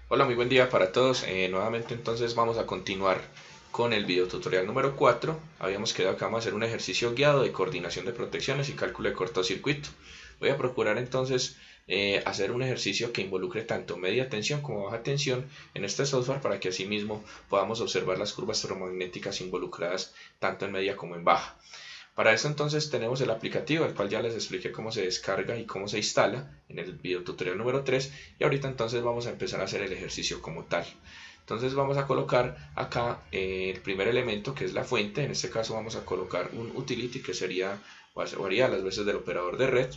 Hola, muy buen día para todos. Nuevamente entonces vamos a continuar con el video tutorial número 4. Habíamos quedado que vamos a hacer un ejercicio guiado de coordinación de protecciones y cálculo de cortocircuito. Voy a procurar entonces hacer un ejercicio que involucre tanto media tensión como baja tensión en este software para que asimismo podamos observar las curvas termomagnéticas involucradas tanto en media como en baja. Para esto entonces tenemos el aplicativo, el cual ya les expliqué cómo se descarga y cómo se instala en el video tutorial número 3, y ahorita entonces vamos a empezar a hacer el ejercicio como tal. Entonces vamos a colocar acá el primer elemento, que es la fuente. En este caso vamos a colocar un utility que sería o haría las veces del operador de red.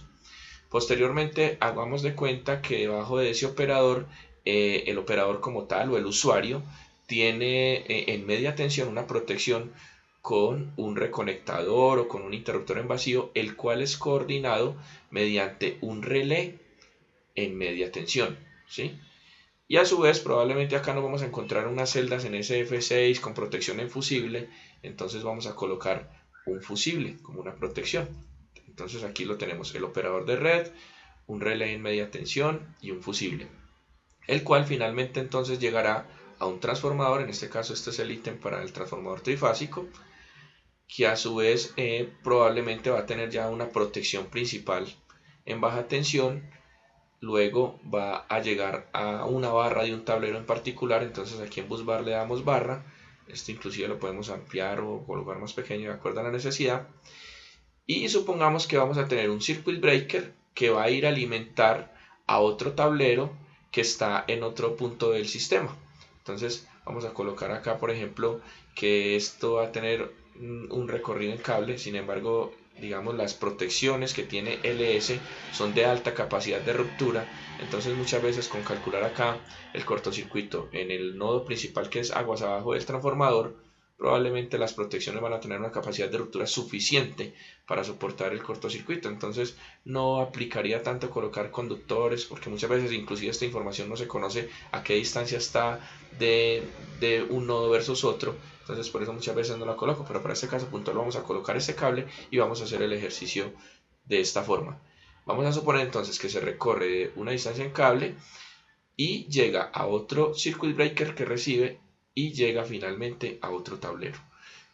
Posteriormente hagamos de cuenta que debajo de ese operador, el operador como tal o el usuario tiene en media tensión una protección con un reconectador o con un interruptor en vacío, el cual es coordinado mediante un relé en media tensión, ¿sí? Y a su vez probablemente acá nos vamos a encontrar unas celdas en SF6 con protección en fusible, entonces vamos a colocar un fusible como una protección. Entonces aquí lo tenemos, el operador de red, un relé en media tensión y un fusible, el cual finalmente entonces llegará a un transformador. En este caso este es el ítem para el transformador trifásico, que a su vez probablemente va a tener ya una protección principal en baja tensión. Luego va a llegar a una barra de un tablero en particular, entonces aquí en busbar le damos barra. Esto inclusive lo podemos ampliar o colocar más pequeño de acuerdo a la necesidad. Y supongamos que vamos a tener un circuit breaker que va a ir a alimentar a otro tablero que está en otro punto del sistema. Entonces vamos a colocar acá, por ejemplo, que esto va a tener un recorrido en cable. Sin embargo, digamos, las protecciones que tiene LS son de alta capacidad de ruptura. Entonces muchas veces con calcular acá el cortocircuito en el nodo principal, que es aguas abajo del transformador, probablemente las protecciones van a tener una capacidad de ruptura suficiente para soportar el cortocircuito. Entonces no aplicaría tanto colocar conductores, porque muchas veces inclusive esta información no se conoce a qué distancia está de un nodo versus otro. Entonces por eso muchas veces no la coloco, pero para este caso puntual vamos a colocar este cable y vamos a hacer el ejercicio de esta forma. Vamos a suponer entonces que se recorre una distancia en cable y llega a otro circuit breaker que recibe y llega finalmente a otro tablero.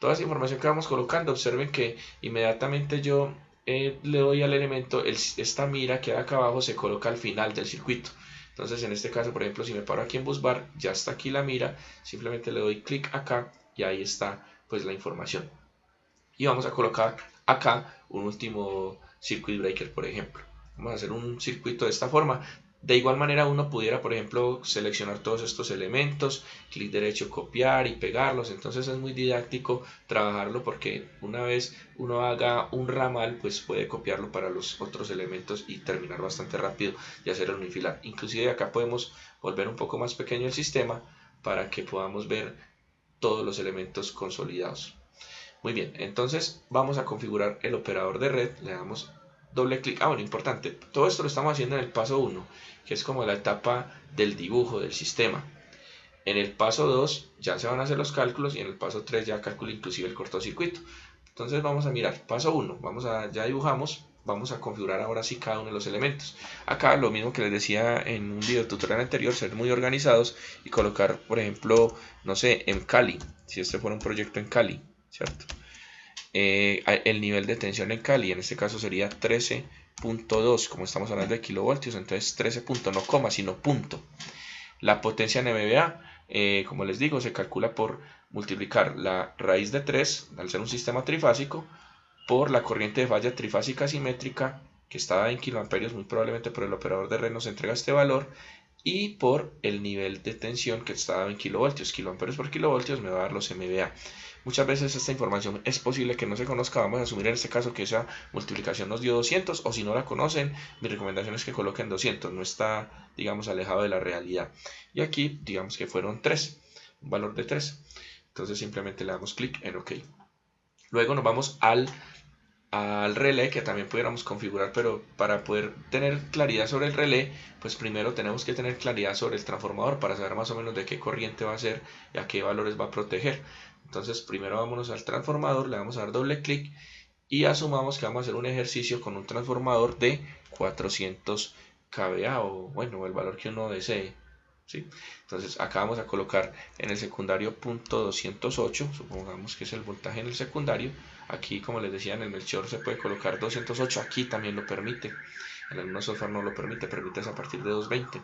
Toda esa información que vamos colocando, observen que inmediatamente yo le doy al elemento, esta mira que hay acá abajo se coloca al final del circuito. Entonces en este caso, por ejemplo, si me paro aquí en busbar, ya está aquí la mira, simplemente le doy clic acá y ahí está pues la información. Y vamos a colocar acá un último circuit breaker, por ejemplo. Vamos a hacer un circuito de esta forma. De igual manera uno pudiera, por ejemplo, seleccionar todos estos elementos, clic derecho, copiar y pegarlos. Entonces es muy didáctico trabajarlo, porque una vez uno haga un ramal, pues puede copiarlo para los otros elementos y terminar bastante rápido y hacer el unifilar. Inclusive acá podemos volver un poco más pequeño el sistema para que podamos ver todos los elementos consolidados. Muy bien, entonces vamos a configurar el operador de red, le damos doble clic. Bueno, importante, todo esto lo estamos haciendo en el paso 1, que es como la etapa del dibujo del sistema. En el paso 2 ya se van a hacer los cálculos y en el paso 3 ya calcula inclusive el cortocircuito. Entonces vamos a mirar, paso 1, ya dibujamos, vamos a configurar ahora sí cada uno de los elementos. Acá lo mismo que les decía en un video tutorial anterior, ser muy organizados y colocar, por ejemplo, no sé, en Kali, si este fuera un proyecto en Kali, ¿cierto? El nivel de tensión en Cali, en este caso sería 13.2, como estamos hablando de kilovoltios, entonces 13 punto, no coma, sino punto. La potencia en MVA, como les digo, se calcula por multiplicar la raíz de 3, al ser un sistema trifásico, por la corriente de falla trifásica simétrica, que está dada en kiloamperios, muy probablemente por el operador de red nos entrega este valor, y por el nivel de tensión que está dado en kilovoltios. Kiloamperios por kilovoltios me va a dar los MVA. Muchas veces esta información es posible que no se conozca. Vamos a asumir en este caso que esa multiplicación nos dio 200, o si no la conocen, mi recomendación es que coloquen 200, no está, digamos, alejado de la realidad. Y aquí, digamos que fueron 3, un valor de 3. Entonces simplemente le damos clic en OK. Luego nos vamos al relé, que también pudiéramos configurar, pero para poder tener claridad sobre el relé, pues primero tenemos que tener claridad sobre el transformador para saber más o menos de qué corriente va a ser y a qué valores va a proteger. Entonces primero vámonos al transformador, le vamos a dar doble clic y asumamos que vamos a hacer un ejercicio con un transformador de 400 kVA, o bueno, el valor que uno desee. ¿sí? Entonces acá vamos a colocar en el secundario punto 208, supongamos que es el voltaje en el secundario. Aquí, como les decía, en el Melchior se puede colocar 208, aquí también lo permite. En algunos software no lo permite, es a partir de 220.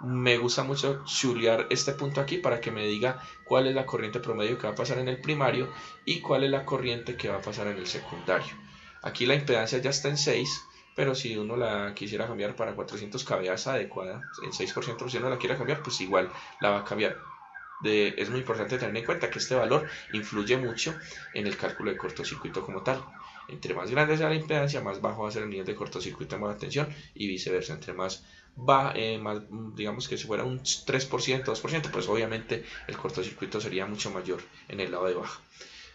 Me gusta mucho chulear este punto aquí para que me diga cuál es la corriente promedio que va a pasar en el primario y cuál es la corriente que va a pasar en el secundario. Aquí la impedancia ya está en 6, pero si uno la quisiera cambiar para 400 kVA es adecuada, en 6%, si uno la quiere cambiar, pues igual la va a cambiar. Es muy importante tener en cuenta que este valor influye mucho en el cálculo de cortocircuito como tal. Entre más grande sea la impedancia, más bajo va a ser el nivel de cortocircuito de mala tensión y viceversa. Entre más más, digamos que si fuera un 3%, 2%, pues obviamente el cortocircuito sería mucho mayor en el lado de baja.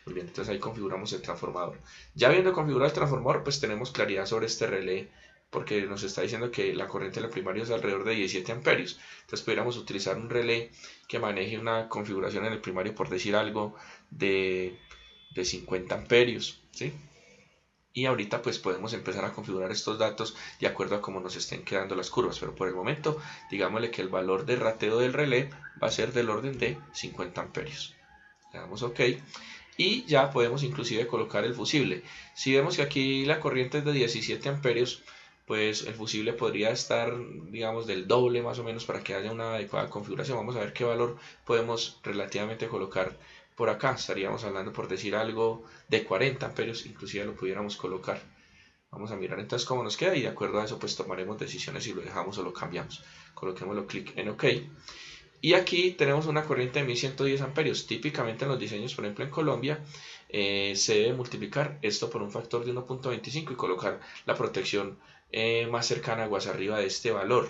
Muy bien, entonces ahí configuramos el transformador. Ya habiendo configurado el transformador, pues tenemos claridad sobre este relé, porque nos está diciendo que la corriente de la primaria es alrededor de 17 amperios. Entonces pudiéramos utilizar un relé que maneje una configuración en el primario, por decir algo, de 50 amperios, ¿sí? Y ahorita pues podemos empezar a configurar estos datos de acuerdo a cómo nos estén quedando las curvas, pero por el momento digámosle que el valor de rateo del relé va a ser del orden de 50 amperios. Le damos OK y ya podemos inclusive colocar el fusible. Si vemos que aquí la corriente es de 17 amperios, pues el fusible podría estar, digamos, del doble más o menos para que haya una adecuada configuración. Vamos a ver qué valor podemos relativamente colocar por acá. Estaríamos hablando, por decir algo, de 40 amperios, inclusive lo pudiéramos colocar. Vamos a mirar entonces cómo nos queda y de acuerdo a eso pues tomaremos decisiones si lo dejamos o lo cambiamos. Coloquémoslo clic en OK. Y aquí tenemos una corriente de 1110 amperios. Típicamente en los diseños, por ejemplo en Colombia, se debe multiplicar esto por un factor de 1.25 y colocar la protección más cercana aguas arriba de este valor.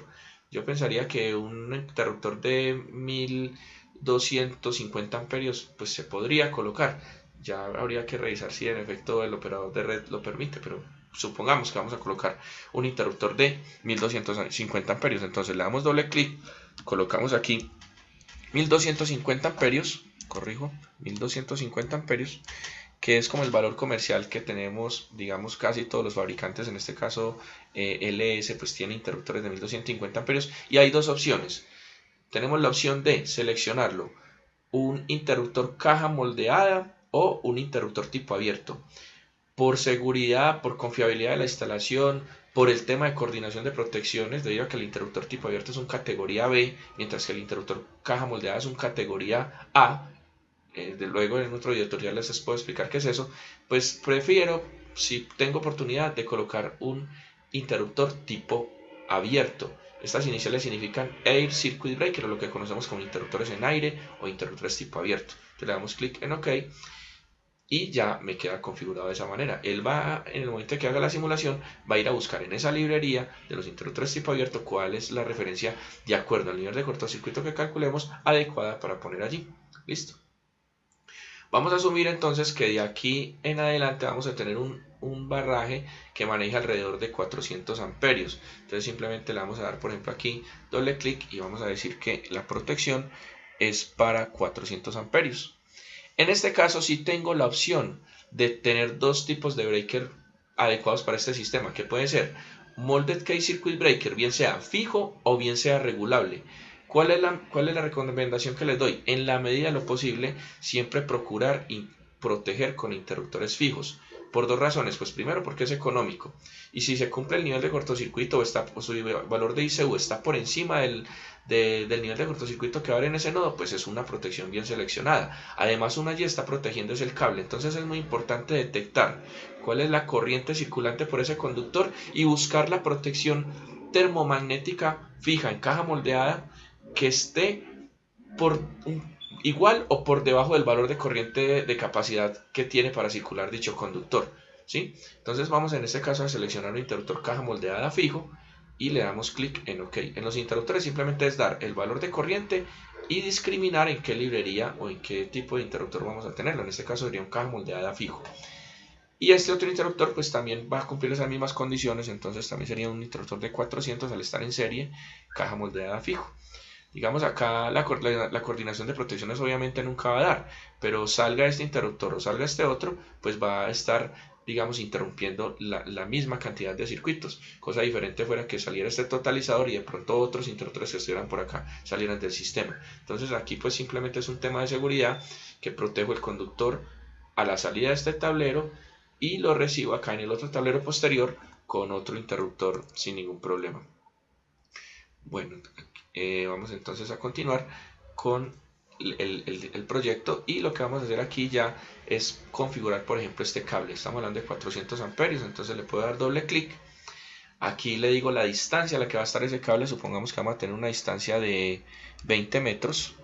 Yo pensaría que un interruptor de 1250 amperios pues se podría colocar. Ya habría que revisar si en efecto el operador de red lo permite, pero supongamos que vamos a colocar un interruptor de 1250 amperios. Entonces le damos doble clic, colocamos aquí 1250 amperios, corrijo, 1250 amperios, que es como el valor comercial que tenemos, digamos, casi todos los fabricantes. En este caso LS pues tiene interruptores de 1250 amperios y hay dos opciones. Tenemos la opción de seleccionarlo, un interruptor caja moldeada o un interruptor tipo abierto. Por seguridad, por confiabilidad de la instalación, por el tema de coordinación de protecciones, debido a que el interruptor tipo abierto es un categoría B, mientras que el interruptor caja moldeada es un categoría A, luego en otro video tutorial les puedo explicar qué es eso, pues prefiero, si tengo oportunidad, de colocar un interruptor tipo abierto. Estas iniciales significan Air Circuit Breaker, o lo que conocemos como interruptores en aire o interruptores tipo abierto. Entonces le damos clic en OK y ya me queda configurado de esa manera. Él va, en el momento que haga la simulación, va a ir a buscar en esa librería de los interruptores tipo abierto cuál es la referencia de acuerdo al nivel de cortocircuito que calculemos adecuada para poner allí. Listo. Vamos a asumir entonces que de aquí en adelante vamos a tener un barraje que maneja alrededor de 400 amperios. Entonces simplemente le vamos a dar, por ejemplo, aquí doble clic y vamos a decir que la protección es para 400 amperios. En este caso sí tengo la opción de tener dos tipos de breaker adecuados para este sistema, que puede ser Molded Case Circuit Breaker, bien sea fijo o bien sea regulable. ¿Cuál es la recomendación que les doy? En la medida de lo posible, siempre procurar y proteger con interruptores fijos. Por dos razones. Pues primero, porque es económico. Y si se cumple el nivel de cortocircuito o su valor de ICU está por encima del nivel de cortocircuito que va a haber en ese nodo, pues es una protección bien seleccionada. Además, una allí está protegiendo el cable. Entonces es muy importante detectar cuál es la corriente circulante por ese conductor y buscar la protección termomagnética fija en caja moldeada que esté por igual o por debajo del valor de corriente de capacidad que tiene para circular dicho conductor, ¿sí? Entonces vamos en este caso a seleccionar un interruptor caja moldeada fijo y le damos clic en OK. En los interruptores simplemente es dar el valor de corriente y discriminar en qué librería o en qué tipo de interruptor vamos a tenerlo. En este caso sería un caja moldeada fijo. Y este otro interruptor pues también va a cumplir esas mismas condiciones, entonces también sería un interruptor de 400 al estar en serie, caja moldeada fijo. Digamos acá la coordinación de protecciones obviamente nunca va a dar, pero salga este interruptor o salga este otro, pues va a estar digamos, interrumpiendo la misma cantidad de circuitos. Cosa diferente fuera que saliera este totalizador y de pronto otros interruptores que estuvieran por acá salieran del sistema. Entonces aquí pues simplemente es un tema de seguridad que protejo el conductor a la salida de este tablero y lo recibo acá en el otro tablero posterior con otro interruptor sin ningún problema. Bueno, vamos entonces a continuar con el proyecto, y lo que vamos a hacer aquí ya es configurar, por ejemplo, este cable. Estamos hablando de 400 amperios, entonces le puedo dar doble clic. Aquí le digo la distancia a la que va a estar ese cable. Supongamos que vamos a tener una distancia de 20 metros.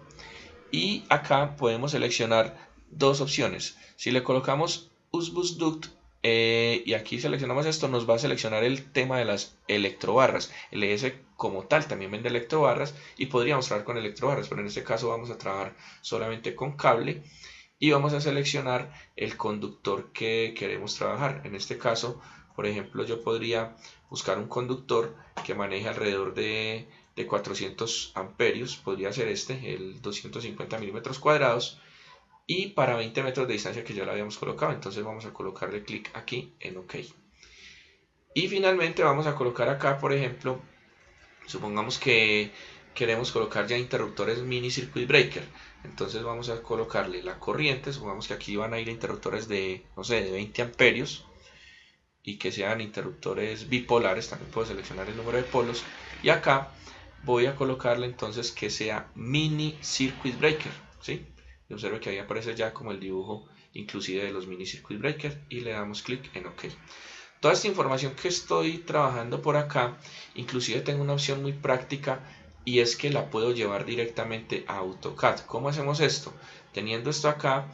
Y acá podemos seleccionar dos opciones. Si le colocamos USB Duct y aquí seleccionamos esto, nos va a seleccionar el tema de las electrobarras. El ES como tal también vende electrobarras y podríamos trabajar con electrobarras, pero en este caso vamos a trabajar solamente con cable y vamos a seleccionar el conductor que queremos trabajar. En este caso, por ejemplo, yo podría buscar un conductor que maneje alrededor de 400 amperios, podría ser este, el 250 milímetros cuadrados, y para 20 metros de distancia que ya lo habíamos colocado. Entonces vamos a colocarle clic aquí en OK. Y finalmente vamos a colocar acá, por ejemplo, supongamos que queremos colocar ya interruptores mini circuit breaker. Entonces vamos a colocarle la corriente. Supongamos que aquí van a ir interruptores de, no sé, de 20 amperios y que sean interruptores bipolares. También puedo seleccionar el número de polos y acá voy a colocarle entonces que sea mini circuit breaker, ¿sí? Y observe que ahí aparece ya como el dibujo inclusive de los mini circuit breaker y le damos clic en OK. Toda esta información que estoy trabajando por acá, inclusive tengo una opción muy práctica y es que la puedo llevar directamente a AutoCAD. ¿Cómo hacemos esto? Teniendo esto acá,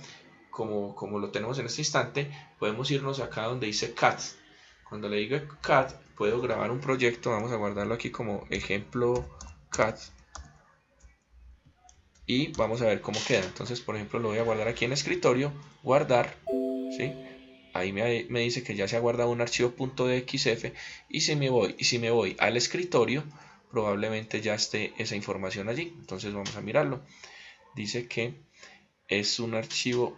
como lo tenemos en este instante, podemos irnos acá donde dice CAD. Cuando le digo CAD, puedo grabar un proyecto. Vamos a guardarlo aquí como ejemplo CAD y vamos a ver cómo queda. Entonces, por ejemplo, lo voy a guardar aquí en escritorio, guardar, ¿sí? Ahí me dice que ya se ha guardado un archivo .dxf y si me voy al escritorio, probablemente ya esté esa información allí. Entonces vamos a mirarlo. Dice que es un archivo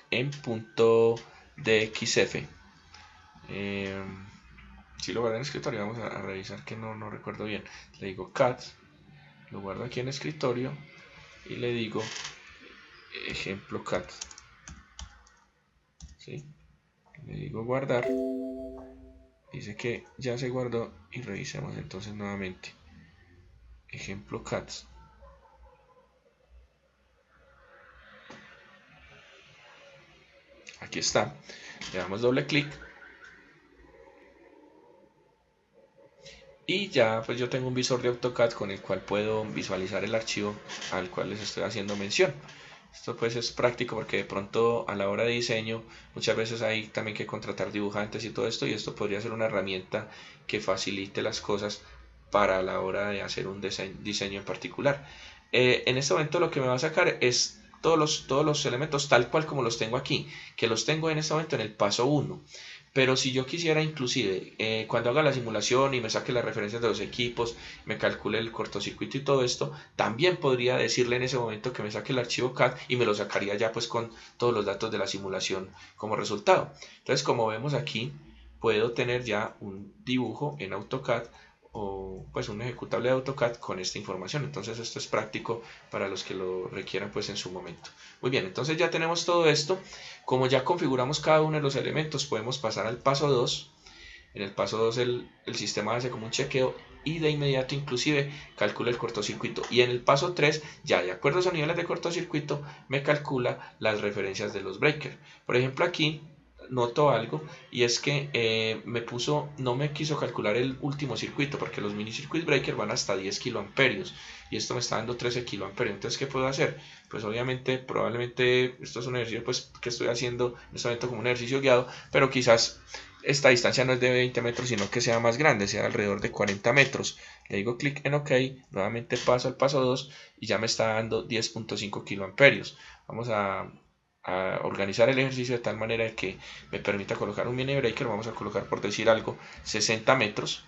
en .dxf. Si lo guardo en escritorio, vamos a revisar que no recuerdo bien. Le digo CAD, lo guardo aquí en escritorio y le digo ejemplo CAD, ¿sí? Le digo guardar, dice que ya se guardó y revisemos entonces nuevamente ejemplo CAD. Aquí está, le damos doble clic y ya pues yo tengo un visor de AutoCAD con el cual puedo visualizar el archivo al cual les estoy haciendo mención. Esto pues es práctico porque de pronto a la hora de diseño muchas veces hay también que contratar dibujantes y todo esto, y esto podría ser una herramienta que facilite las cosas para la hora de hacer un diseño en particular. En este momento lo que me va a sacar es todos los elementos tal cual como los tengo aquí, que los tengo en este momento en el paso 1. Pero si yo quisiera inclusive, cuando haga la simulación y me saque las referencias de los equipos, me calcule el cortocircuito y todo esto, también podría decirle en ese momento que me saque el archivo CAD y me lo sacaría ya pues con todos los datos de la simulación como resultado. Entonces, como vemos aquí, puedo tener ya un dibujo en AutoCAD o pues un ejecutable de AutoCAD con esta información. Entonces esto es práctico para los que lo requieran pues en su momento. Muy bien, entonces ya tenemos todo esto. Como ya configuramos cada uno de los elementos, podemos pasar al paso 2. En el paso 2 el sistema hace como un chequeo y de inmediato inclusive calcula el cortocircuito. Y en el paso 3, ya de acuerdo a esos niveles de cortocircuito, me calcula las referencias de los breakers. Por ejemplo, aquí noto algo, y es que no me quiso calcular el último circuito porque los mini circuit breaker van hasta 10 kiloamperios y esto me está dando 13 kiloamperios. Entonces, ¿qué puedo hacer? Pues obviamente, probablemente esto es un ejercicio pues que estoy haciendo en este momento como un ejercicio guiado, pero quizás esta distancia no es de 20 metros sino que sea más grande, sea alrededor de 40 metros. Le digo clic en OK, nuevamente paso al paso 2 y ya me está dando 10.5 kiloamperios. Vamos a organizar el ejercicio de tal manera que me permita colocar un mini breaker. Vamos a colocar, por decir algo, 60 metros.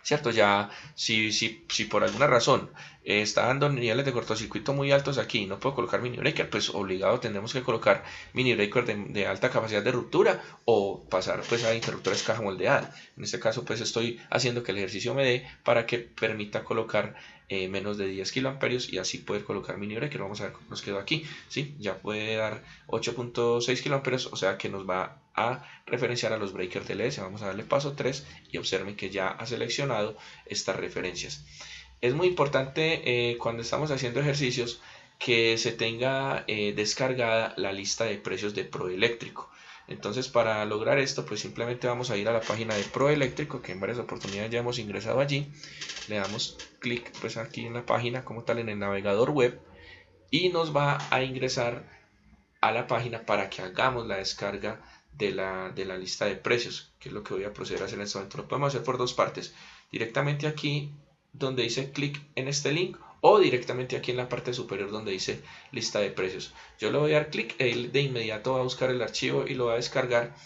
¿cierto? Ya, si por alguna razón está dando niveles de cortocircuito muy altos aquí y no puedo colocar mini breaker, pues obligado tendremos que colocar mini breaker de alta capacidad de ruptura o pasar pues a interruptores caja moldeada. En este caso pues estoy haciendo que el ejercicio me dé para que permita colocar menos de 10 kiloamperios y así poder colocar mini breaker. Vamos a ver cómo nos quedó aquí, ¿sí? Ya puede dar 8.6 kiloamperios, o sea que nos va a referenciar a los breakers del ES. Vamos a darle paso 3 y observen que ya ha seleccionado estas referencias. Es muy importante cuando estamos haciendo ejercicios que se tenga descargada la lista de precios de Proeléctrico. Entonces, para lograr esto, pues simplemente vamos a ir a la página de Proeléctrico, que en varias oportunidades ya hemos ingresado allí. Le damos clic pues aquí en la página como tal en el navegador web y nos va a ingresar a la página para que hagamos la descarga de la lista de precios, que es lo que voy a proceder a hacer en este momento. Lo podemos hacer por dos partes, directamente aquí donde dice clic en este link o directamente aquí en la parte superior donde dice lista de precios. Yo le voy a dar clic, él de inmediato va a buscar el archivo y lo va a descargar.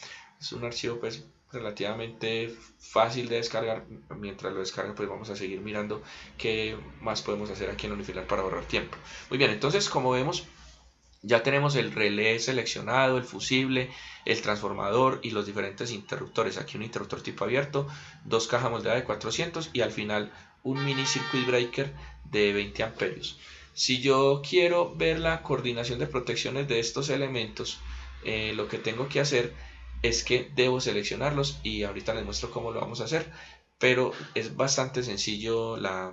Es un archivo pues relativamente fácil de descargar. Mientras lo descarga pues vamos a seguir mirando qué más podemos hacer aquí en Unifilar para ahorrar tiempo. Muy bien, entonces como vemos ya tenemos el relé seleccionado, el fusible, el transformador y los diferentes interruptores. Aquí un interruptor tipo abierto, dos cajas moldeadas de 400 y al final un mini circuit breaker de 20 amperios. Si yo quiero ver la coordinación de protecciones de estos elementos, lo que tengo que hacer es que debo seleccionarlos y ahorita les muestro cómo lo vamos a hacer. Pero es bastante sencillo la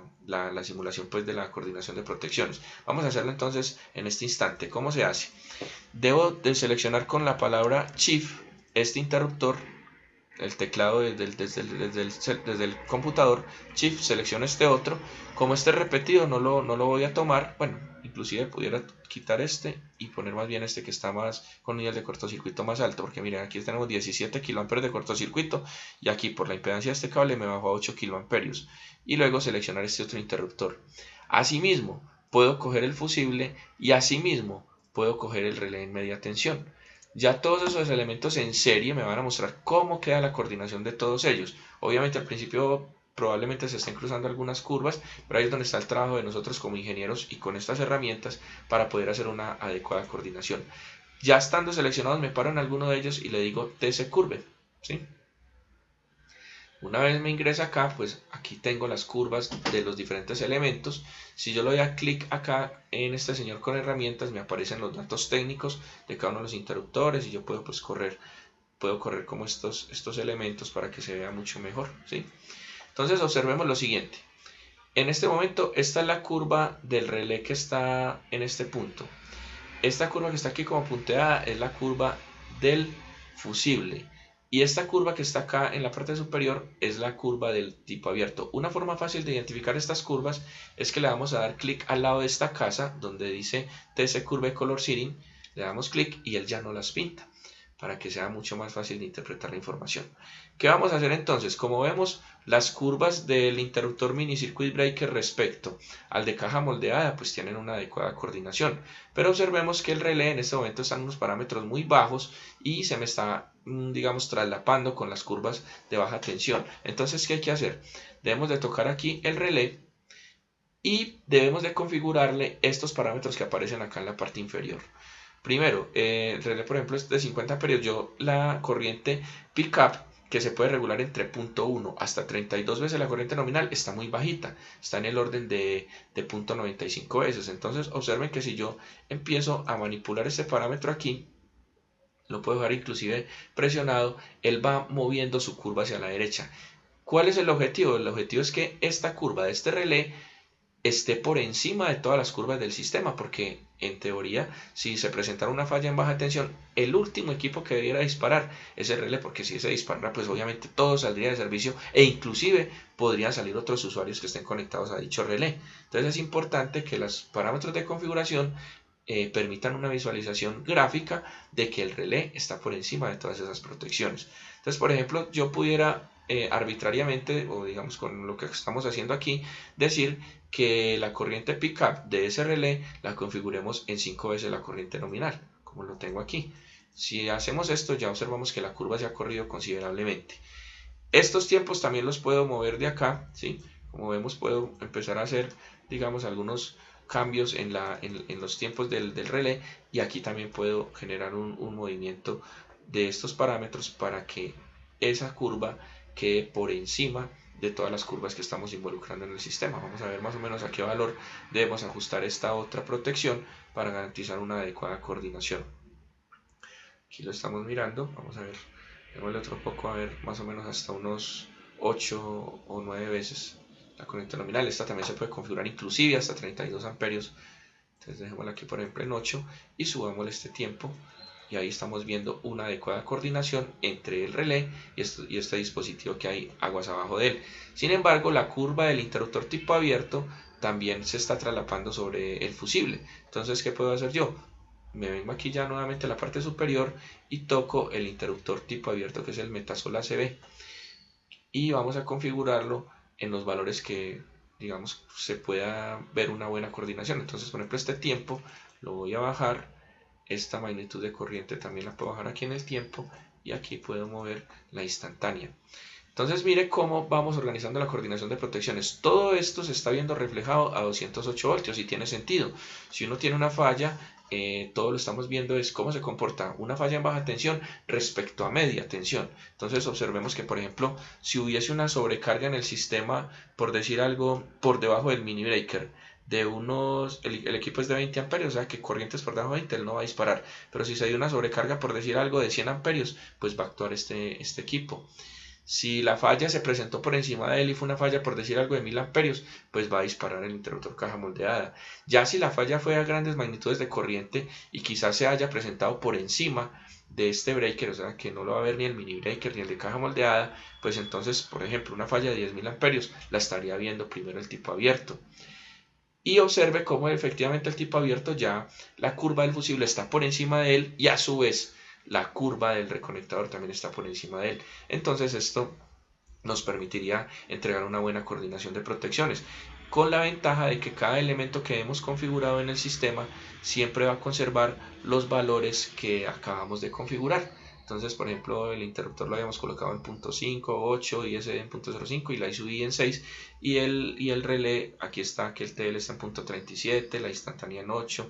simulación pues de la coordinación de protecciones. Vamos a hacerlo entonces en este instante. ¿Cómo se hace? Debo de seleccionar con la palabra Shift este interruptor, el teclado desde el computador, Shift, selecciono este otro. Como este repetido no lo voy a tomar, bueno, inclusive pudiera quitar este y poner más bien este que está más con nivel de cortocircuito más alto, porque miren, aquí tenemos 17 kiloamperios de cortocircuito y aquí por la impedancia de este cable me bajó a 8 kiloamperios y luego seleccionar este otro interruptor. Asimismo, puedo coger el fusible y asimismo puedo coger el relé en media tensión. Ya todos esos elementos en serie me van a mostrar cómo queda la coordinación de todos ellos. Obviamente al principio probablemente se estén cruzando algunas curvas, pero ahí es donde está el trabajo de nosotros como ingenieros y con estas herramientas para poder hacer una adecuada coordinación. Ya estando seleccionados me paro en alguno de ellos y le digo TC Curve, ¿sí? Una vez me ingresa acá, pues aquí tengo las curvas de los diferentes elementos. Si yo le doy a clic acá en este señor con herramientas, me aparecen los datos técnicos de cada uno de los interruptores y yo puedo pues correr como estos elementos para que se vea mucho mejor, ¿sí? Entonces observemos lo siguiente. En este momento esta es la curva del relé que está en este punto. Esta curva que está aquí como punteada es la curva del fusible. Y esta curva que está acá en la parte superior es la curva del tipo abierto. Una forma fácil de identificar estas curvas es que le vamos a dar clic al lado de esta casa donde dice TC Curve Color Seating. Le damos clic y él ya no las pinta para que sea mucho más fácil de interpretar la información. ¿Qué vamos a hacer entonces? Como vemos, las curvas del interruptor mini circuit breaker respecto al de caja moldeada pues tienen una adecuada coordinación. Pero observemos que el relé en este momento está en unos parámetros muy bajos y se me está, digamos, traslapando con las curvas de baja tensión. Entonces, ¿qué hay que hacer? Debemos de tocar aquí el relé y debemos de configurarle estos parámetros que aparecen acá en la parte inferior. Primero, el relé por ejemplo es de 50 amperios. Yo la corriente pickup que se puede regular entre 0.1 hasta 32 veces la corriente nominal está muy bajita, está en el orden de 0.95 veces. Entonces observen que si yo empiezo a manipular este parámetro aquí, lo puedo dejar inclusive presionado, él va moviendo su curva hacia la derecha. ¿Cuál es el objetivo? El objetivo es que esta curva de este relé esté por encima de todas las curvas del sistema, porque en teoría si se presentara una falla en baja tensión, el último equipo que debiera disparar es el relé, porque si se dispara pues obviamente todo saldría de servicio e inclusive podrían salir otros usuarios que estén conectados a dicho relé. Entonces es importante que los parámetros de configuración permitan una visualización gráfica de que el relé está por encima de todas esas protecciones. Entonces, por ejemplo, yo pudiera arbitrariamente, o digamos con lo que estamos haciendo aquí, decir que la corriente pickup de ese relé la configuremos en 5 veces la corriente nominal, como lo tengo aquí. Si hacemos esto, ya observamos que la curva se ha corrido considerablemente. Estos tiempos también los puedo mover de acá, ¿sí? Como vemos, puedo empezar a hacer, digamos, algunos cambios en los tiempos del relé, y aquí también puedo generar un movimiento de estos parámetros para que esa curva quede por encima de todas las curvas que estamos involucrando en el sistema. Vamos a ver más o menos a qué valor debemos ajustar esta otra protección para garantizar una adecuada coordinación. Aquí lo estamos mirando, vamos a ver, démosle otro poco, a ver, más o menos hasta unos 8 o 9 veces la corriente nominal. Esta también se puede configurar inclusive hasta 32 amperios. Entonces dejémosla aquí por ejemplo en 8 y subámosle este tiempo, y ahí estamos viendo una adecuada coordinación entre el relé y este dispositivo que hay aguas abajo de él. Sin embargo, la curva del interruptor tipo abierto también se está traslapando sobre el fusible. Entonces, ¿qué puedo hacer yo? Me vengo aquí ya nuevamente a la parte superior y toco el interruptor tipo abierto, que es el Metasol ACB, y vamos a configurarlo en los valores que, digamos, se pueda ver una buena coordinación. Entonces, por ejemplo, este tiempo lo voy a bajar, esta magnitud de corriente también la puedo bajar aquí en el tiempo, y aquí puedo mover la instantánea. Entonces mire cómo vamos organizando la coordinación de protecciones. Todo esto se está viendo reflejado a 208 voltios y tiene sentido. Si uno tiene una falla, todo lo estamos viendo es cómo se comporta una falla en baja tensión respecto a media tensión. Entonces observemos que, por ejemplo, si hubiese una sobrecarga en el sistema, por decir algo, por debajo del mini breaker, el equipo es de 20 amperios, o sea que corrientes por debajo de 20 él no va a disparar. Pero si se dio una sobrecarga, por decir algo, de 100 amperios, pues va a actuar este equipo. Si la falla se presentó por encima de él y fue una falla, por decir algo, de 1000 amperios, pues va a disparar el interruptor caja moldeada. Ya si la falla fue a grandes magnitudes de corriente y quizás se haya presentado por encima de este breaker, o sea que no lo va a ver ni el mini breaker ni el de caja moldeada, pues entonces, por ejemplo, una falla de 10.000 amperios la estaría viendo primero el tipo abierto. Y observe cómo efectivamente el tipo abierto ya la curva del fusible está por encima de él, y a su vez la curva del reconectador también está por encima de él. Entonces esto nos permitiría entregar una buena coordinación de protecciones, con la ventaja de que cada elemento que hemos configurado en el sistema siempre va a conservar los valores que acabamos de configurar. Entonces, por ejemplo, el interruptor lo habíamos colocado en punto .5, 8, ISD en punto .05 y la ISUI en 6, y el relé, aquí está, que el TL está en punto .37, la instantánea en 8.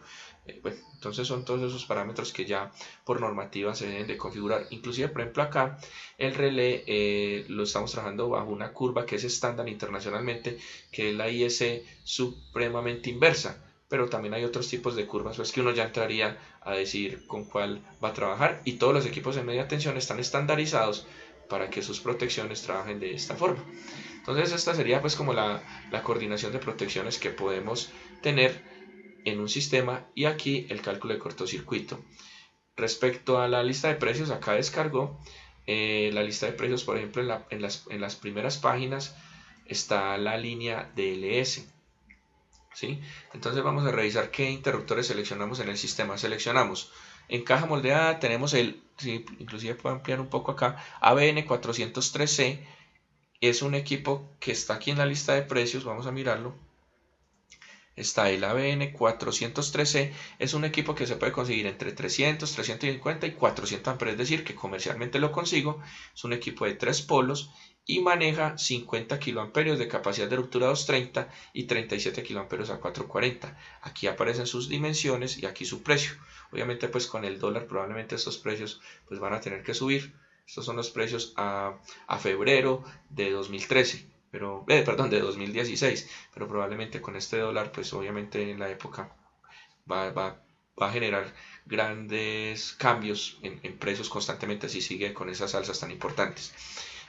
Bueno, entonces son todos esos parámetros que ya por normativa se deben de configurar. Inclusive, por ejemplo, acá el relé lo estamos trabajando bajo una curva que es estándar internacionalmente, que es la IS supremamente inversa. Pero también hay otros tipos de curvas, pues que uno ya entraría a decir con cuál va a trabajar, y todos los equipos de media tensión están estandarizados para que sus protecciones trabajen de esta forma. Entonces esta sería pues como la coordinación de protecciones que podemos tener en un sistema, y aquí el cálculo de cortocircuito. Respecto a la lista de precios, acá descargó la lista de precios. Por ejemplo, en las primeras páginas está la línea DLS, ¿sí? Entonces vamos a revisar qué interruptores seleccionamos en el sistema. Seleccionamos en caja moldeada, tenemos sí, inclusive puedo ampliar un poco acá, ABN403C. Es un equipo que está aquí en la lista de precios, vamos a mirarlo. Está el ABN403C, es un equipo que se puede conseguir entre 300, 350 y 400 amperes, es decir, que comercialmente lo consigo. Es un equipo de 3 polos y maneja 50 kiloamperios de capacidad de ruptura 230 y 37 kiloamperios a 440. Aquí aparecen sus dimensiones y aquí su precio. Obviamente pues con el dólar probablemente estos precios pues van a tener que subir. Estos son los precios a febrero de 2013. Perdón, de 2016, pero probablemente con este dólar, pues obviamente en la época va a generar grandes cambios en precios constantemente si sigue con esas alzas tan importantes.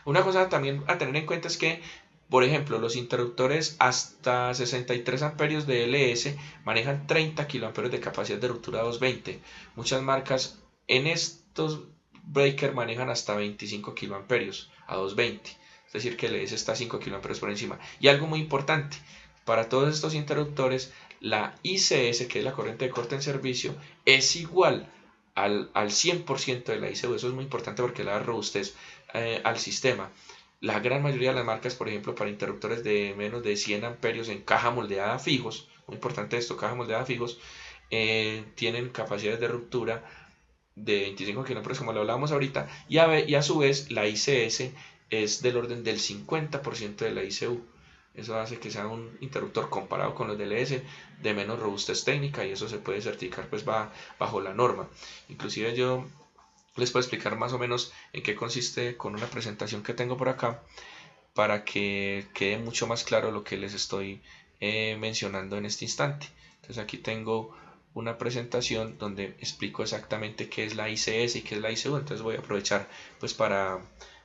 Una cosa también a tener en cuenta es que, por ejemplo, los interruptores hasta 63 amperios de LS manejan 30 kiloamperios de capacidad de ruptura 220. Muchas marcas en estos breakers manejan hasta 25 kiloamperios a 220. Es decir, que el LS está 5 kiloamperios por encima. Y algo muy importante, para todos estos interruptores, la ICS, que es la corriente de corte en servicio, es igual al 100% de la ICU. Eso es muy importante porque le da robustez al sistema. La gran mayoría de las marcas, por ejemplo, para interruptores de menos de 100 amperios en caja moldeada fijos, muy importante esto, caja moldeada fijos, tienen capacidades de ruptura de 25 kiloamperios, como lo hablábamos ahorita, y a su vez la ICS es del orden del 50% de la ICU. Eso hace que sea un interruptor, comparado con los DLS, de menos robustez técnica, y eso se puede certificar pues bajo la norma. Inclusive yo les puedo explicar más o menos en qué consiste con una presentación que tengo por acá, para que quede mucho más claro lo que les estoy mencionando en este instante. Entonces aquí tengo una presentación donde explico exactamente qué es la ICS y qué es la ICU. Entonces voy a aprovechar pues para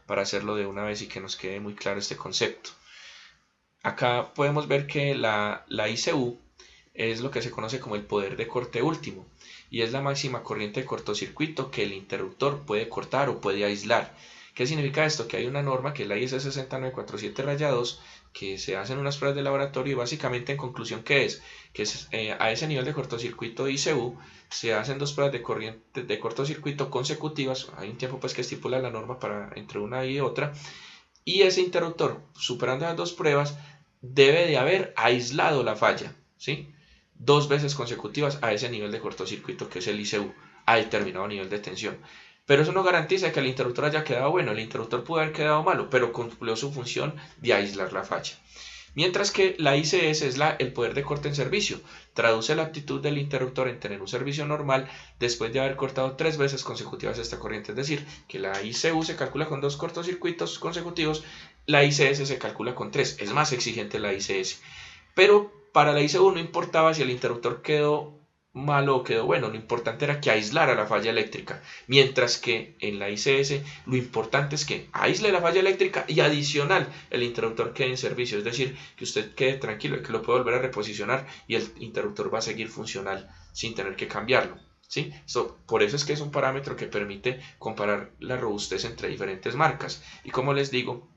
hacerlo de una vez y que nos quede muy claro este concepto. Acá podemos ver que la ICU es lo que se conoce como el poder de corte último, y es la máxima corriente de cortocircuito que el interruptor puede cortar o puede aislar. ¿Qué significa esto? Que hay una norma, que es la IS 60947-2, que se hacen unas pruebas de laboratorio, y básicamente en conclusión, ¿qué es? Que a ese nivel de cortocircuito ICU se hacen dos pruebas de corriente de cortocircuito consecutivas. Hay un tiempo pues que estipula la norma para entre una y otra, y ese interruptor, superando las dos pruebas, debe de haber aislado la falla, ¿sí? Dos veces consecutivas a ese nivel de cortocircuito que es el ICU, a determinado nivel de tensión. Pero eso no garantiza que el interruptor haya quedado bueno. El interruptor puede haber quedado malo, pero cumplió su función de aislar la falla. Mientras que la ICS es el poder de corte en servicio. Traduce la aptitud del interruptor en tener un servicio normal después de haber cortado 3 veces consecutivas esta corriente. Es decir, que la ICU se calcula con 2 cortocircuitos consecutivos, la ICS se calcula con 3. Es más exigente la ICS. Pero para la ICU no importaba si el interruptor quedó malo o quedó bueno, lo importante era que aislara la falla eléctrica, mientras que en la ICS lo importante es que aísle la falla eléctrica y adicional el interruptor quede en servicio, es decir, que usted quede tranquilo y que lo puede volver a reposicionar y el interruptor va a seguir funcional sin tener que cambiarlo. ¿Sí? Por eso es que es un parámetro que permite comparar la robustez entre diferentes marcas, y como les digo,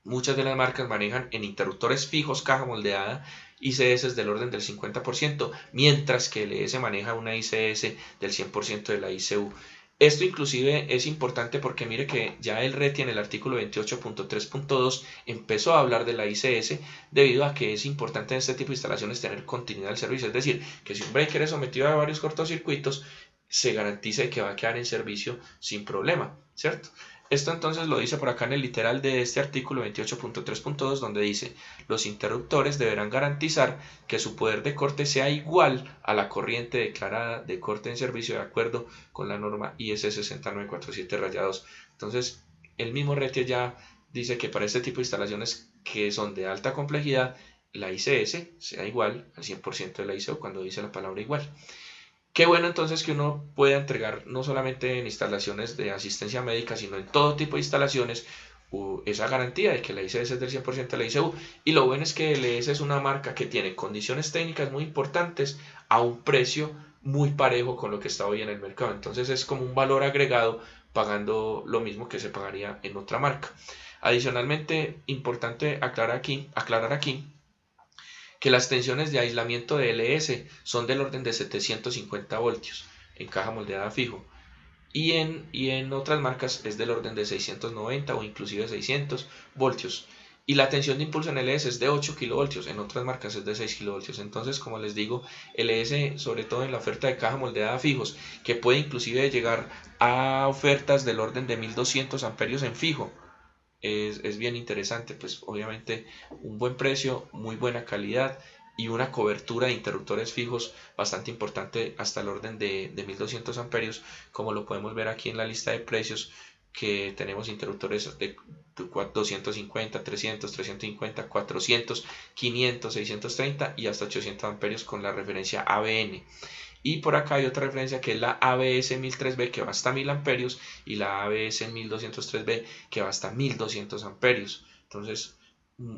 muchas de las marcas manejan en interruptores fijos caja moldeada ICS del orden del 50%, mientras que LS maneja una ICS del 100% de la ICU. Esto inclusive es importante porque mire que ya el RETI en el artículo 28.3.2 empezó a hablar de la ICS, debido a que es importante en este tipo de instalaciones tener continuidad del servicio. Es decir, que si un breaker es sometido a varios cortocircuitos, se garantice que va a quedar en servicio sin problema, ¿cierto? Esto entonces lo dice por acá en el literal de este artículo 28.3.2, donde dice: los interruptores deberán garantizar que su poder de corte sea igual a la corriente declarada de corte en servicio de acuerdo con la norma IS 60947-2. Entonces, el mismo RETI ya dice que para este tipo de instalaciones que son de alta complejidad, la ICS sea igual al 100% de la ISO cuando dice la palabra igual. Qué bueno entonces que uno pueda entregar no solamente en instalaciones de asistencia médica, sino en todo tipo de instalaciones, esa garantía de que la ICS es del 100% de la ICU. Y lo bueno es que LS es una marca que tiene condiciones técnicas muy importantes a un precio muy parejo con lo que está hoy en el mercado. Entonces es como un valor agregado, pagando lo mismo que se pagaría en otra marca. Adicionalmente, importante aclarar aquí que las tensiones de aislamiento de LS son del orden de 750 voltios en caja moldeada fijo, y en otras marcas es del orden de 690 o inclusive 600 voltios. Y la tensión de impulso en LS es de 8 kilovoltios, en otras marcas es de 6 kilovoltios. Entonces, como les digo, LS, sobre todo en la oferta de caja moldeada fijos, que puede inclusive llegar a ofertas del orden de 1200 amperios en fijo, es bien interesante. Pues obviamente un buen precio, muy buena calidad y una cobertura de interruptores fijos bastante importante, hasta el orden de 1200 amperios, como lo podemos ver aquí en la lista de precios, que tenemos interruptores de 250, 300, 350, 400, 500, 630 y hasta 800 amperios con la referencia ABN. Y por acá hay otra referencia que es la ABS 1003B, que va hasta 1000 amperios, y la ABS 1203B, que va hasta 1200 amperios. Entonces,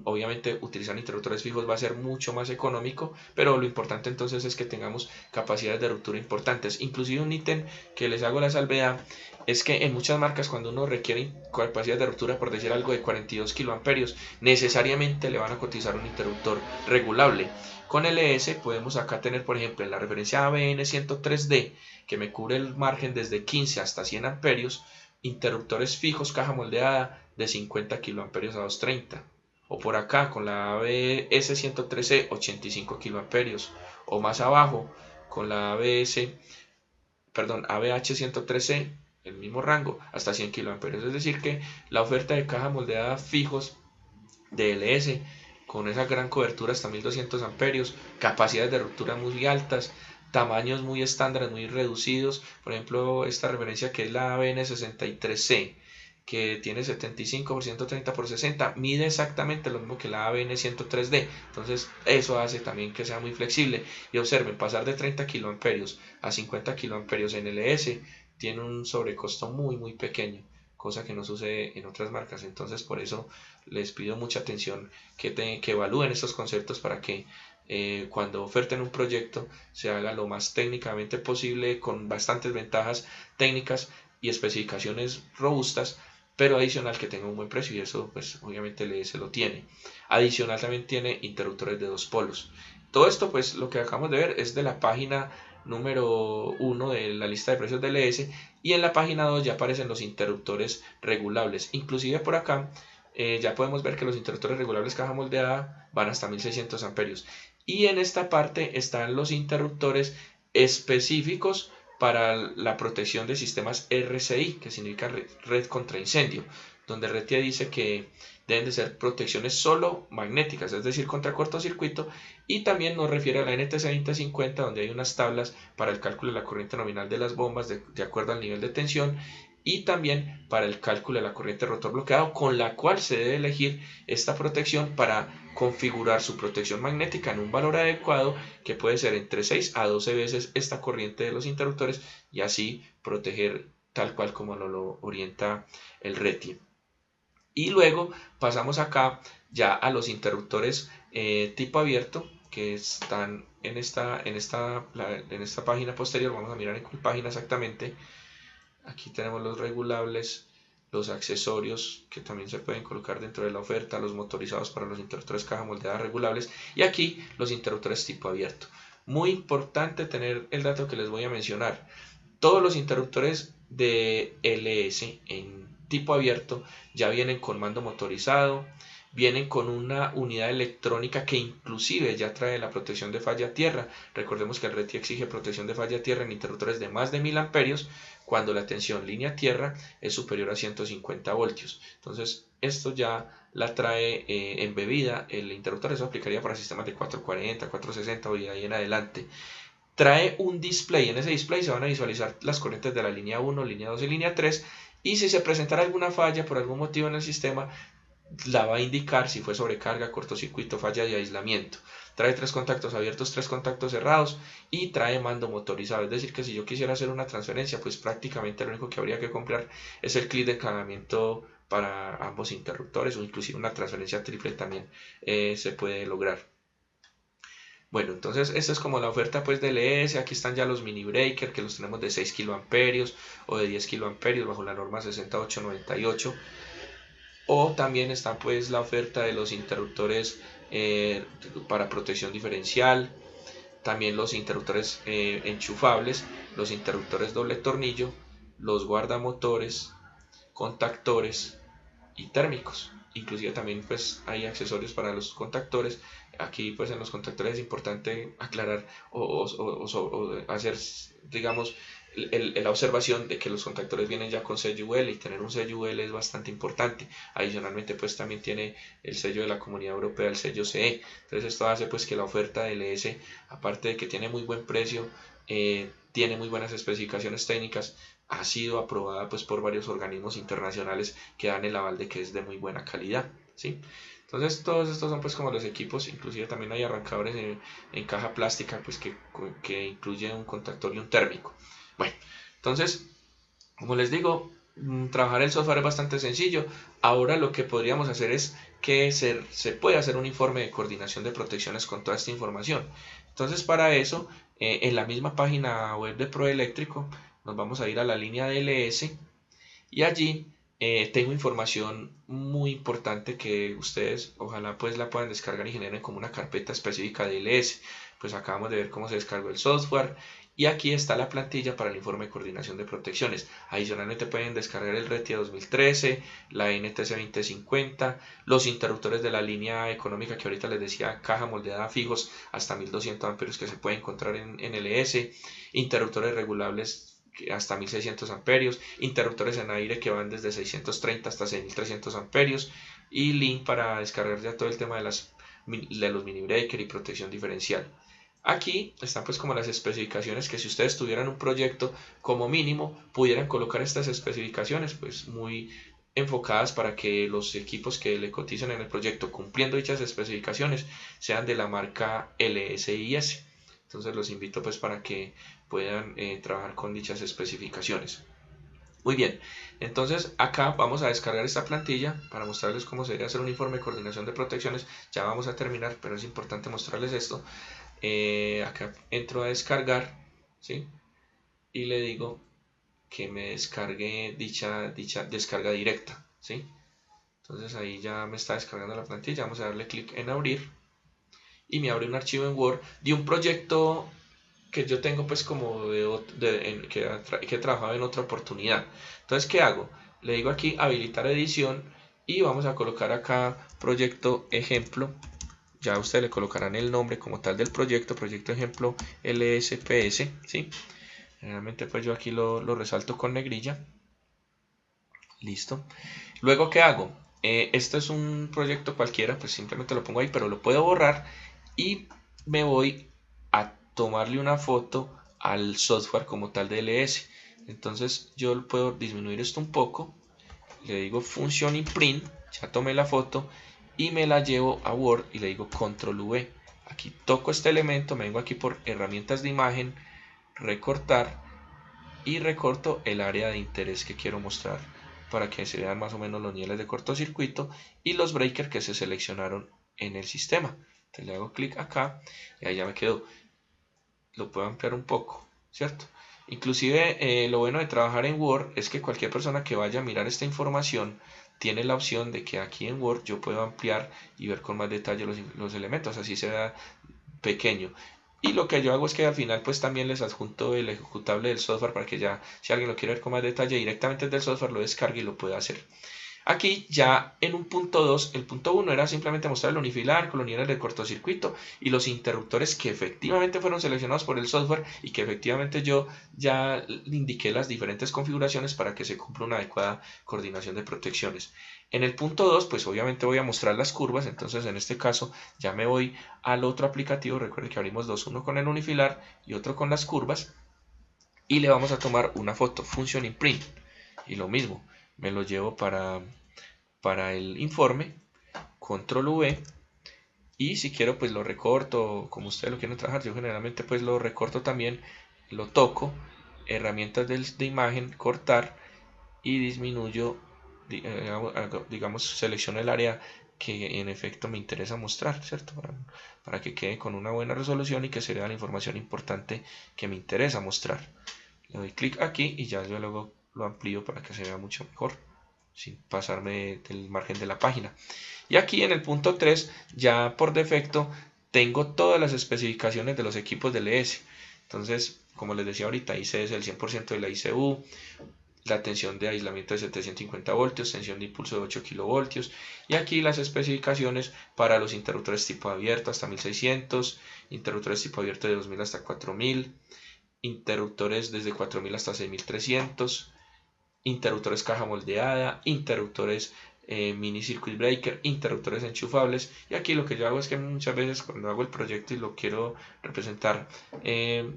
obviamente utilizar interruptores fijos va a ser mucho más económico, pero lo importante entonces es que tengamos capacidades de ruptura importantes. Inclusive un ítem que les hago la salvedad es que en muchas marcas, cuando uno requiere capacidad de ruptura, por decir algo, de 42 kiloamperios, necesariamente le van a cotizar un interruptor regulable. Con LS podemos acá tener, por ejemplo, en la referencia ABN 103D, que me cubre el margen desde 15 hasta 100 amperios, interruptores fijos caja moldeada de 50 kiloamperios a 230. O por acá con la ABS 113C 85 kiloamperios. O más abajo con la ABH 113C el mismo rango, hasta 100 kiloamperios. Es decir que la oferta de caja moldeada fijos de LS con esa gran cobertura hasta 1200 amperios, capacidades de ruptura muy altas, tamaños muy estándares, muy reducidos. Por ejemplo, esta referencia que es la ABN63C, que tiene 75 por 130 por 60, mide exactamente lo mismo que la ABN103D. Entonces eso hace también que sea muy flexible. Y observen, pasar de 30 kiloamperios a 50 kiloamperios en LS tiene un sobrecosto muy pequeño, cosa que no sucede en otras marcas. Entonces por eso les pido mucha atención, que evalúen estos conceptos para que cuando oferten un proyecto se haga lo más técnicamente posible, con bastantes ventajas técnicas y especificaciones robustas, pero adicional que tenga un buen precio, y eso pues obviamente el LS lo tiene. Adicional también tiene interruptores de 2 polos. Todo esto pues lo que acabamos de ver es de la página número 1 de la lista de precios del LS, y en la página 2 ya aparecen los interruptores regulables. Inclusive por acá ya podemos ver que los interruptores regulables caja moldeada van hasta 1600 amperios, y en esta parte están los interruptores específicos para la protección de sistemas RCI, que significa red contra incendio, donde RTI dice que deben de ser protecciones solo magnéticas, es decir, contra cortocircuito, y también nos refiere a la NTC 2050, donde hay unas tablas para el cálculo de la corriente nominal de las bombas de acuerdo al nivel de tensión, y también para el cálculo de la corriente rotor bloqueado, con la cual se debe elegir esta protección para configurar su protección magnética en un valor adecuado, que puede ser entre 6 a 12 veces esta corriente de los interruptores, y así proteger tal cual como nos lo orienta el RETI. Y luego pasamos acá ya a los interruptores tipo abierto, que están en esta página posterior. Vamos a mirar en qué página exactamente. Aquí tenemos los regulables, los accesorios que también se pueden colocar dentro de la oferta, los motorizados para los interruptores caja moldeada regulables, y aquí los interruptores tipo abierto. Muy importante tener el dato que les voy a mencionar. Todos los interruptores de LS en tipo abierto ya vienen con mando motorizado, vienen con una unidad electrónica que inclusive ya trae la protección de falla tierra. Recordemos que el RETI exige protección de falla tierra en interruptores de más de 1000 amperios cuando la tensión línea tierra es superior a 150 voltios. Entonces esto ya la trae embebida el interruptor. Eso aplicaría para sistemas de 440, 460 y de ahí en adelante. Trae un display. En ese display se van a visualizar las corrientes de la línea 1, línea 2 y línea 3, y si se presentara alguna falla por algún motivo en el sistema, la va a indicar si fue sobrecarga, cortocircuito, falla de aislamiento. Trae 3 contactos abiertos, 3 contactos cerrados, y trae mando motorizado. Es decir que si yo quisiera hacer una transferencia, pues prácticamente lo único que habría que comprar es el clip de encadenamiento para ambos interruptores, o inclusive una transferencia triple también se puede lograr. Bueno, entonces esta es como la oferta pues del LS. Aquí están ya los mini breaker, que los tenemos de 6 kiloamperios o de 10 kiloamperios bajo la norma 60898. O también está pues la oferta de los interruptores para protección diferencial, también los interruptores enchufables, los interruptores doble tornillo, los guardamotores, contactores y térmicos. Inclusive también pues hay accesorios para los contactores. Aquí pues en los contactores es importante aclarar o hacer, digamos, la observación de que los contactores vienen ya con sello UL, y tener un sello UL es bastante importante. Adicionalmente pues también tiene el sello de la Comunidad Europea, el sello CE. Entonces esto hace pues que la oferta de LS, aparte de que tiene muy buen precio, tiene muy buenas especificaciones técnicas, ha sido aprobada pues por varios organismos internacionales que dan el aval de que es de muy buena calidad, ¿sí? Entonces todos estos son pues como los equipos. Inclusive también hay arrancadores en caja plástica pues que incluyen un contactor y un térmico. Bueno, entonces como les digo, trabajar el software es bastante sencillo. Ahora lo que podríamos hacer es que se puede hacer un informe de coordinación de protecciones con toda esta información. Entonces para eso, en la misma página web de Proeléctrico, nos vamos a ir a la línea de LS, y allí tengo información muy importante que ustedes ojalá pues la puedan descargar y generen como una carpeta específica de LS. Pues acabamos de ver cómo se descargó el software, y aquí está la plantilla para el informe de coordinación de protecciones. Adicionalmente pueden descargar el RETIA 2013, la NTC 2050, los interruptores de la línea económica que ahorita les decía, caja moldeada fijos hasta 1200 amperios que se puede encontrar en LS, interruptores regulables hasta 1600 amperios, interruptores en aire que van desde 630 hasta 6300 amperios y link para descargar ya todo el tema de los mini breaker y protección diferencial. Aquí están pues como las especificaciones que si ustedes tuvieran un proyecto como mínimo pudieran colocar estas especificaciones pues muy enfocadas para que los equipos que le cotizan en el proyecto cumpliendo dichas especificaciones sean de la marca LSIS. Entonces los invito pues para que puedan trabajar con dichas especificaciones. Muy bien, entonces acá vamos a descargar esta plantilla para mostrarles cómo sería hacer un informe de coordinación de protecciones. Ya vamos a terminar, pero es importante mostrarles esto. Acá entro a descargar, ¿sí? Y le digo que me descargue dicha descarga directa, ¿sí? Entonces ahí ya me está descargando la plantilla. Vamos a darle clic en abrir y me abre un archivo en Word de un proyecto que yo tengo pues como que he trabajado en otra oportunidad. Entonces, ¿qué hago? Le digo aquí habilitar edición y vamos a colocar acá proyecto ejemplo. Ya ustedes le colocarán el nombre como tal del proyecto ejemplo LSPS, ¿sí? Generalmente pues yo aquí lo resalto con negrilla. Listo. Luego, ¿qué hago? Este es un proyecto cualquiera, pues simplemente lo pongo ahí, pero lo puedo borrar y me voy a tomarle una foto al software como tal de LS. Entonces yo puedo disminuir esto un poco, le digo función imprint, ya tomé la foto y me la llevo a Word y le digo control V. Aquí toco este elemento, me vengo aquí por herramientas de imagen, recortar y recorto el área de interés que quiero mostrar para que se vean más o menos los niveles de cortocircuito y los breakers que se seleccionaron en el sistema. Entonces le hago clic acá y ahí ya me quedó. Lo puedo ampliar un poco, ¿cierto? Inclusive lo bueno de trabajar en Word es que cualquier persona que vaya a mirar esta información tiene la opción de que aquí en Word yo puedo ampliar y ver con más detalle los elementos, así se vea pequeño. Y lo que yo hago es que al final pues también les adjunto el ejecutable del software para que ya si alguien lo quiere ver con más detalle directamente desde el software lo descargue y lo pueda hacer. Aquí ya en un punto 2, el punto 1 era simplemente mostrar el unifilar con los niveles de cortocircuito y los interruptores que efectivamente fueron seleccionados por el software y que efectivamente yo ya indiqué las diferentes configuraciones para que se cumpla una adecuada coordinación de protecciones. En el punto 2, pues obviamente voy a mostrar las curvas, entonces en este caso ya me voy al otro aplicativo, recuerden que abrimos dos, uno con el unifilar y otro con las curvas, y le vamos a tomar una foto, función imprint, y lo mismo, me lo llevo para el informe, control V, y si quiero pues lo recorto como ustedes lo quieren trabajar. Yo generalmente pues lo recorto también, lo toco, herramientas de imagen, cortar y disminuyo, digamos selecciono el área que en efecto me interesa mostrar, ¿cierto? Para que quede con una buena resolución y que se vea la información importante que me interesa mostrar. Le doy clic aquí y ya yo luego lo amplío para que se vea mucho mejor sin pasarme del margen de la página. Y aquí en el punto 3 ya por defecto tengo todas las especificaciones de los equipos del ES. Entonces, como les decía ahorita, IC es el 100% de la ICU, la tensión de aislamiento de 750 voltios, tensión de impulso de 8 kilovoltios, y aquí las especificaciones para los interruptores tipo abierto hasta 1600, interruptores tipo abierto de 2000 hasta 4000, interruptores desde 4000 hasta 6300, interruptores caja moldeada, interruptores mini circuit breaker, interruptores enchufables. Y aquí lo que yo hago es que muchas veces cuando hago el proyecto y lo quiero representar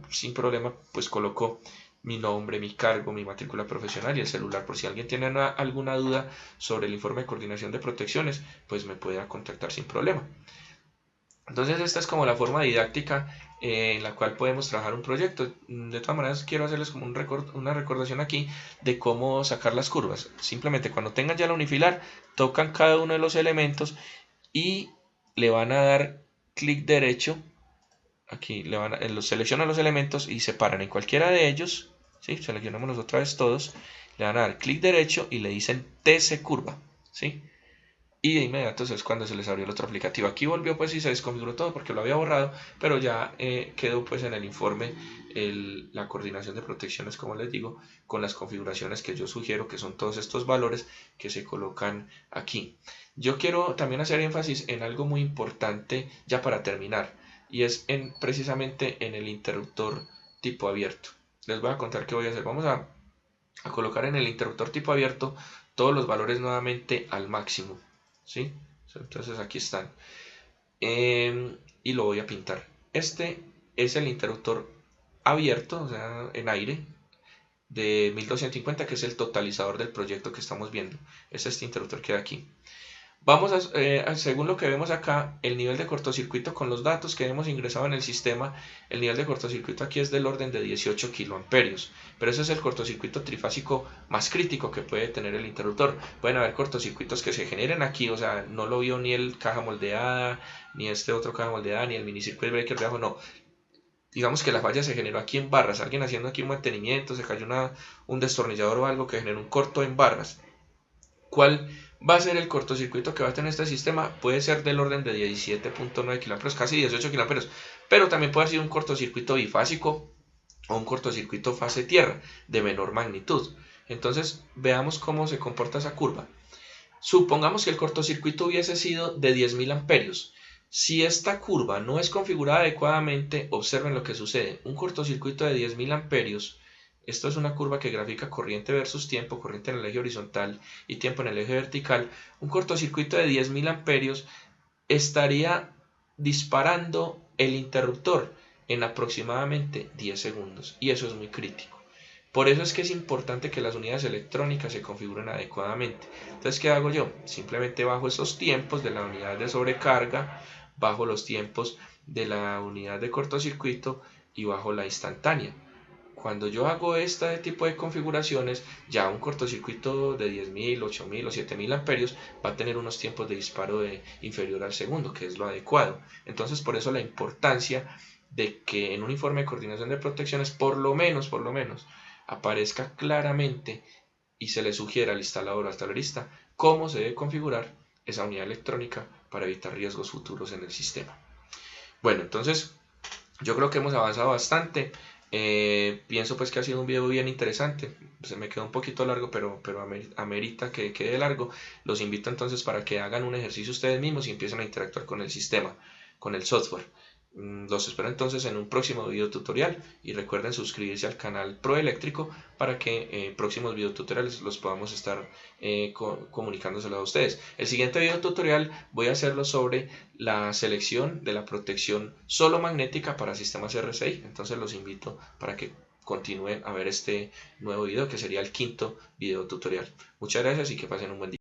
sin problema, pues coloco mi nombre, mi cargo, mi matrícula profesional y el celular, por si alguien tiene alguna duda sobre el informe de coordinación de protecciones, pues me pueda contactar sin problema. Entonces esta es como la forma didáctica en la cual podemos trabajar un proyecto. De todas maneras quiero hacerles como una recordación aquí de cómo sacar las curvas. Simplemente cuando tengan ya la unifilar, tocan cada uno de los elementos y le van a dar clic derecho. Aquí seleccionan los elementos y separan en cualquiera de ellos. ¿Sí? Seleccionamos otra vez todos. Le van a dar clic derecho y le dicen TC curva. ¿Sí? Y de inmediato es cuando se les abrió el otro aplicativo. Aquí volvió pues y se desconfiguró todo porque lo había borrado, pero ya quedó pues en el informe la coordinación de protecciones, como les digo, con las configuraciones que yo sugiero, que son todos estos valores que se colocan aquí. Yo quiero también hacer énfasis en algo muy importante ya para terminar, y es precisamente en el interruptor tipo abierto. les voy a contar qué voy a hacer. Vamos a colocar en el interruptor tipo abierto todos los valores nuevamente al máximo, ¿sí? Entonces aquí están. Y lo voy a pintar. Este es el interruptor abierto, o sea, en aire, de 1250, que es el totalizador del proyecto que estamos viendo. Es este interruptor que hay aquí. Vamos según lo que vemos acá, el nivel de cortocircuito con los datos que hemos ingresado en el sistema, el nivel de cortocircuito aquí es del orden de 18 kiloamperios, pero ese es el cortocircuito trifásico más crítico que puede tener el interruptor. Pueden haber cortocircuitos que se generen aquí, o sea, no lo vio ni el caja moldeada, ni este otro caja moldeada, ni el mini circuit breaker de abajo, no. Digamos que la falla se generó aquí en barras, alguien haciendo aquí un mantenimiento, se cayó un destornillador o algo que generó un corto en barras. ¿Cuál va a ser el cortocircuito que va a tener este sistema? Puede ser del orden de 17.9 kA, casi 18 kA, pero también puede ser un cortocircuito bifásico o un cortocircuito fase tierra de menor magnitud. Entonces veamos cómo se comporta esa curva. Supongamos que el cortocircuito hubiese sido de 10.000 amperios. Si esta curva no es configurada adecuadamente, observen lo que sucede. Un cortocircuito de 10.000 amperios, esto es una curva que grafica corriente versus tiempo, corriente en el eje horizontal y tiempo en el eje vertical. Un cortocircuito de 10.000 amperios estaría disparando el interruptor en aproximadamente 10 segundos, y eso es muy crítico. Por eso es que es importante que las unidades electrónicas se configuren adecuadamente. Entonces, ¿qué hago yo? Simplemente bajo esos tiempos de la unidad de sobrecarga, bajo los tiempos de la unidad de cortocircuito y bajo la instantánea. Cuando yo hago este tipo de configuraciones, ya un cortocircuito de 10.000, 8.000 o 7.000 amperios va a tener unos tiempos de disparo inferior al segundo, que es lo adecuado. Entonces, por eso la importancia de que en un informe de coordinación de protecciones, por lo menos, aparezca claramente y se le sugiera al instalador o al tablerista cómo se debe configurar esa unidad electrónica para evitar riesgos futuros en el sistema. Bueno, entonces yo creo que hemos avanzado bastante. Pienso pues que ha sido un video bien interesante. Se me quedó un poquito largo, pero amerita que quede largo. Los invito entonces para que hagan un ejercicio ustedes mismos y empiecen a interactuar con el sistema, con el software. Los espero entonces en un próximo video tutorial y recuerden suscribirse al canal Proeléctrico para que próximos videotutoriales los podamos estar comunicándoselos a ustedes. El siguiente video tutorial voy a hacerlo sobre la selección de la protección solo magnética para sistemas RCI, entonces los invito para que continúen a ver este nuevo video que sería el quinto video tutorial. Muchas gracias y que pasen un buen día.